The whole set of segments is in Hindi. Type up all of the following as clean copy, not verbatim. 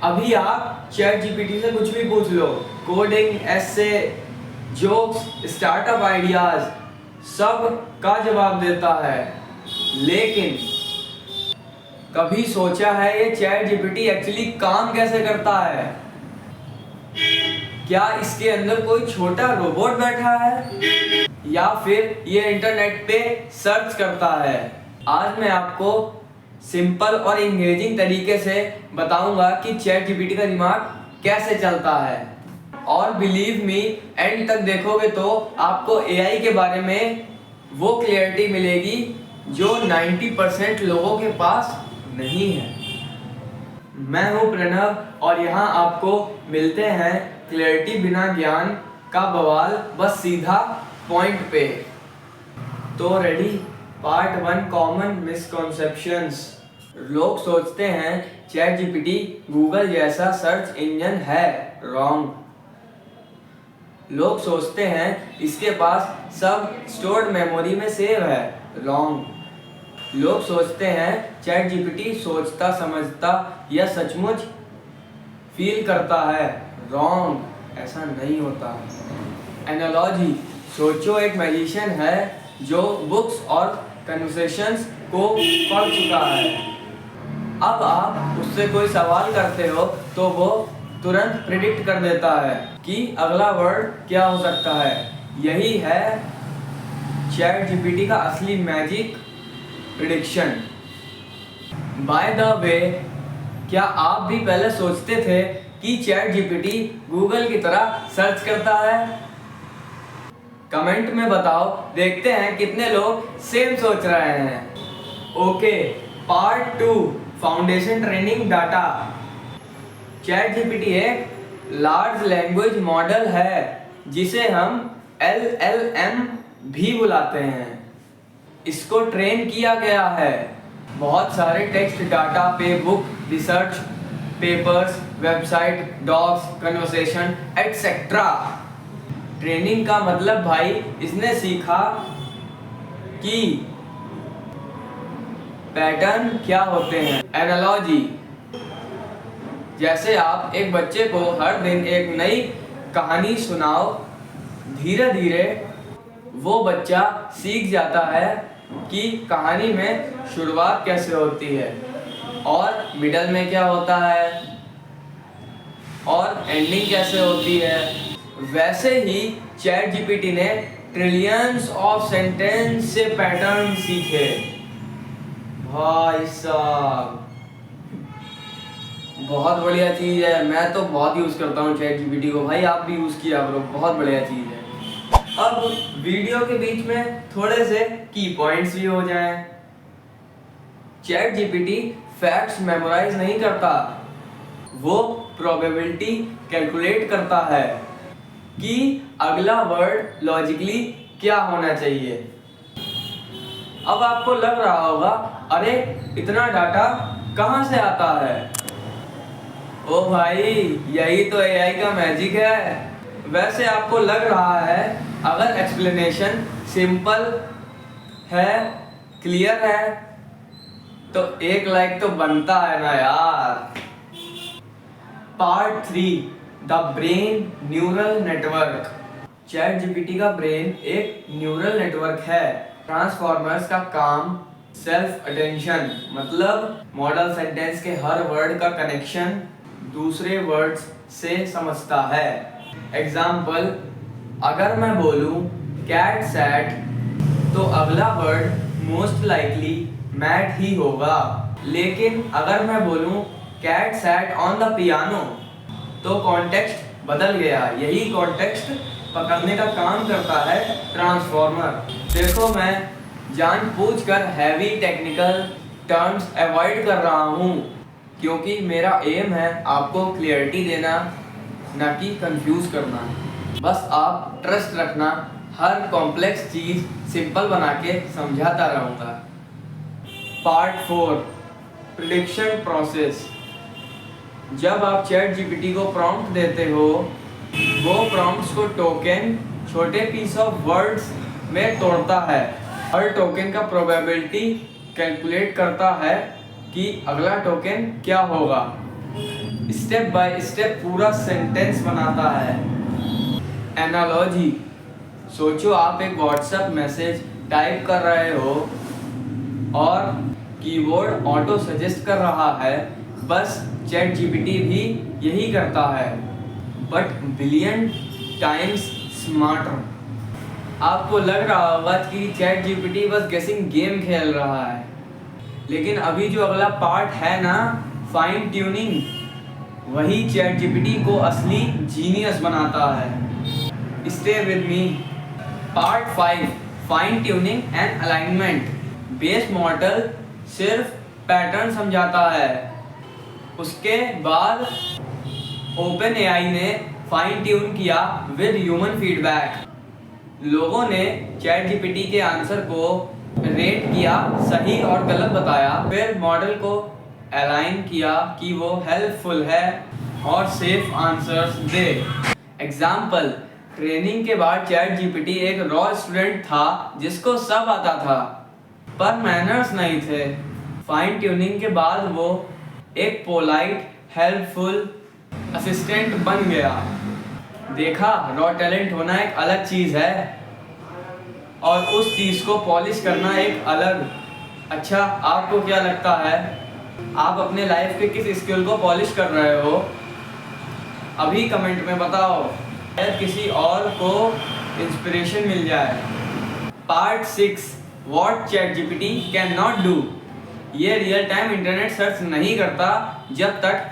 अभी आप चैट जीपीटी से कुछ भी पूछ लो, कोडिंग, एसे, जोक्स, स्टार्टअप आइडियाज, सब का जवाब देता है। लेकिन कभी सोचा है ये चैट जीपीटी एक्चुअली काम कैसे करता है? क्या इसके अंदर कोई छोटा रोबोट बैठा है या फिर ये इंटरनेट पे सर्च करता है? आज मैं आपको सिंपल और इंगेजिंग तरीके से बताऊंगा कि चैट जीपीटी का दिमाग कैसे चलता है। और बिलीव मी, एंड तक देखोगे तो आपको एआई के बारे में वो क्लियरिटी मिलेगी जो 90% लोगों के पास नहीं है। मैं हूं प्रणव और यहाँ आपको मिलते हैं क्लियरिटी बिना ज्ञान का बवाल, बस सीधा पॉइंट पे। तो रेडी? Part 1, common misconceptions. लोग सोचते हैं चैट जीपीटी गूगल जैसा सर्च इंजन है। रॉन्ग। लोग सोचते हैं इसके पास सब स्टोर्ड मेमोरी में सेव है। रॉन्ग। लोग सोचते हैं चैट जीपीटी सोचता, समझता या सचमुच फील करता है। रॉन्ग। ऐसा नहीं होता। एनालॉजी। सोचो एक मैजिशियन है जो बुक्स और कन्वर्सेशंस को पढ़ चुका है। अब आप उससे कोई सवाल करते हो तो वो तुरंत प्रिडिक्ट कर देता है कि अगला वर्ड क्या हो सकता है। यही है चैट जीपीटी का असली magic, prediction. By the way, क्या आप भी पहले सोचते थे कि चैट जीपीटी गूगल की तरह सर्च करता है? कमेंट में बताओ, देखते हैं कितने लोग सेम सोच रहे हैं। Okay, part 2, foundation training data. Chat GPT एक लार्ज लैंग्वेज मॉडल है जिसे हम LLM भी बुलाते हैं। इसको ट्रेन किया गया है बहुत सारे टेक्स्ट डाटा पे, book, research papers, website, docs, conversation et cetera. Training का मतलब भाई इसने सीखा कि पैटर्न क्या होते हैं। एनालॉजी। जैसे आप एक बच्चे को हर दिन एक नई कहानी सुनाओ, धीरे धीरे वो बच्चा सीख जाता है कि कहानी में शुरुआत कैसे होती है और मिडल में क्या होता है और एंडिंग कैसे होती है। वैसे ही चैट जीपीटी ने ट्रिलियंस ऑफ सेंटेंस से पैटर्न सीखे। भाई साहब, बहुत बढ़िया चीज़ है। मैं तो बहुत यूज़ करता हूँ चैट जीपीटी को। भाई आप भी यूज़ किया करो, बहुत बढ़िया चीज़ है। अब वीडियो के बीच में थोड़े से की पॉइंट्स भी हो जाएं। चैट जीपीटी फैक्ट्स मेमोराइज नहीं करता, वो प्रोबेबिलिटी कैलकुलेट करता है कि अगला वर्ड लॉजिकली क्या होना चाहिए। अब आपको लग रहा होगा, अरे इतना डाटा कहाँ से आता है? ओ भाई, यही तो एआई का मैजिक है। वैसे आपको लग रहा है अगर एक्सप्लेनेशन सिंपल है, क्लियर है, तो एक लाइक तो बनता है ना यार। Part 3, the brain neural network. Chat GPT का ब्रेन एक न्यूरल नेटवर्क है। ट्रांसफॉर्मर्स का काम सेल्फ अटेंशन, मतलब मॉडल सेंटेंस के हर वर्ड का कनेक्शन दूसरे वर्ड्स से समझता है। एग्जाम्पल, अगर मैं बोलूं कैट सैट तो अगला वर्ड मोस्ट लाइकली मैट ही होगा। लेकिन अगर मैं बोलूं cat sat on the piano तो कॉन्टेक्स्ट बदल गया। यही कॉन्टेक्स्ट पकड़ने का काम करता है ट्रांसफॉर्मर। देखो, मैं जानबूझकर हैवी टेक्निकल टर्म्स अवॉइड कर रहा हूँ क्योंकि मेरा एम है आपको क्लियरिटी देना, ना कि कंफ्यूज करना। बस आप ट्रस्ट रखना, हर कॉम्प्लेक्स चीज़ सिंपल बना के समझाता रहूँगा। Part 4, prediction process. जब आप चैट जीपीटी को प्रॉम्प्ट देते हो, वो प्रॉम्प्ट्स को टोकन, छोटे पीस ऑफ वर्ड्स में तोड़ता है। हर टोकन का प्रोबेबिलिटी कैलकुलेट करता है कि अगला टोकन क्या होगा। स्टेप बाय स्टेप पूरा सेंटेंस बनाता है। एनालॉजी, सोचो आप एक व्हाट्सएप मैसेज टाइप कर रहे हो और कीबोर्ड ऑटो सजेस्ट कर रहा है, बस चैट जीपीटी भी यही करता है, बट बिलियन टाइम्स स्मार्टर। आपको लग रहा होगा कि चैट जीपीटी बस गेसिंग गेम खेल रहा है, लेकिन अभी जो अगला पार्ट है ना, फाइन ट्यूनिंग, वही चैट जीपीटी को असली जीनियस बनाता है। Stay with me. Part 5, fine tuning and alignment. Base model सिर्फ पैटर्न समझाता है, उसके बाद ओपन एआई ने फाइन ट्यून किया विद ह्यूमन फीडबैक। लोगों ने चैट जीपीटी के आंसर को रेट किया, सही और गलत बताया, फिर मॉडल को अलाइन किया कि वो हेल्पफुल है और सेफ आंसर्स दे। एग्जाम्पल, ट्रेनिंग के बाद चैट जीपीटी एक रॉ स्टूडेंट था जिसको सब आता था पर मैनर्स नहीं थे। फाइन ट्यूनिंग के बाद वो एक पोलाइट हेल्पफुल असिस्टेंट बन गया। देखा, रॉ टैलेंट होना एक अलग चीज़ है और उस चीज़ को पॉलिश करना एक अलग। अच्छा, आपको क्या लगता है, आप अपने लाइफ के किस स्किल को पॉलिश कर रहे हो? अभी कमेंट में बताओ, शायद किसी और को इंस्पिरेशन मिल जाए। Part 6, what chat GPT can not do. ये रियल टाइम इंटरनेट सर्च नहीं करता जब तक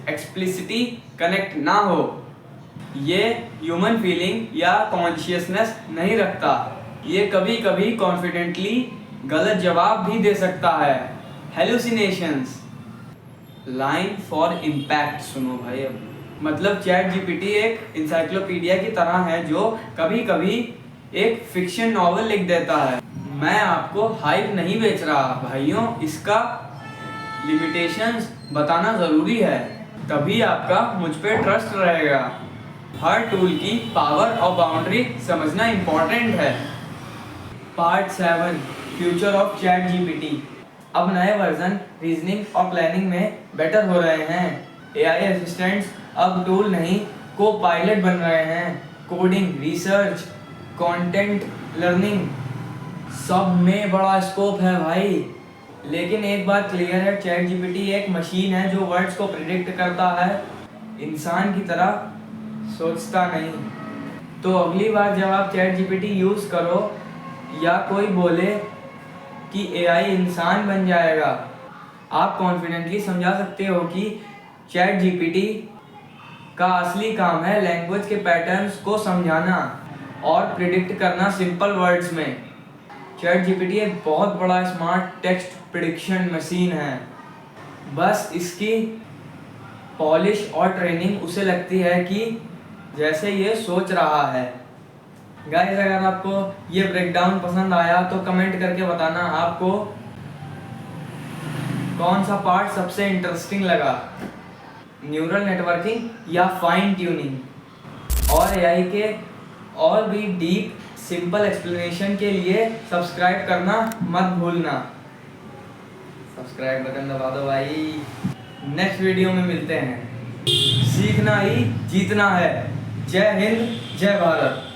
एक्सप्लिसिटी कनेक्ट ना हो। ये ह्यूमन फीलिंग या कॉन्शियसनेस नहीं रखता। ये कभी कभी कॉन्फिडेंटली गलत जवाब भी दे सकता है। हेलुसिनेशंस। लाइन फॉर इम्पैक्ट सुनो भाई। अब मतलब चैट जीपीटी एक इंसाइक्लोपीडिया की तरह है जो कभी कभी एक फिक्शन नॉवल लिख देता है। मैं आपको हाइप नहीं बेच रहा भाइयों, इसका लिमिटेशंस बताना ज़रूरी है, तभी आपका मुझ पे ट्रस्ट रहेगा। हर टूल की पावर और बाउंड्री समझना इम्पोर्टेंट है। Part 7, future of chat GPT. अब नए वर्जन रीजनिंग और प्लानिंग में बेटर हो रहे हैं। एआई असिस्टेंट्स अब टूल नहीं, को पायलट बन रहे हैं। कोडिंग, रिसर्च, कंटेंट लर्निंग, सब में बड़ा स्कोप है भाई। लेकिन एक बात क्लियर है, चैट जीपीटी एक मशीन है जो वर्ड्स को प्रिडिक्ट करता है, इंसान की तरह सोचता नहीं। तो अगली बार जब आप चैट जीपीटी यूज़ करो या कोई बोले कि एआई इंसान बन जाएगा, आप कॉन्फिडेंटली समझा सकते हो कि चैट जीपीटी का असली काम है लैंग्वेज के पैटर्न्स को समझाना और प्रिडिक्ट करना सिंपल वर्ड्स में। चैट जीपीटी एक बहुत बड़ा स्मार्ट टेक्स्ट प्रिडिक्शन मशीन है, बस इसकी पॉलिश और ट्रेनिंग उसे लगती है कि जैसे ये सोच रहा है। गाइस, अगर आपको ये ब्रेकडाउन पसंद आया तो कमेंट करके बताना आपको कौन सा पार्ट सबसे इंटरेस्टिंग लगा, न्यूरल नेटवर्किंग या फाइन ट्यूनिंग। और एआई के और भी डीप सिंपल एक्सप्लेनेशन के लिए सब्सक्राइब करना मत भूलना। सब्सक्राइब बटन दबा दो भाई। नेक्स्ट वीडियो में मिलते हैं। सीखना ही जीतना है। जय हिंद, जय भारत।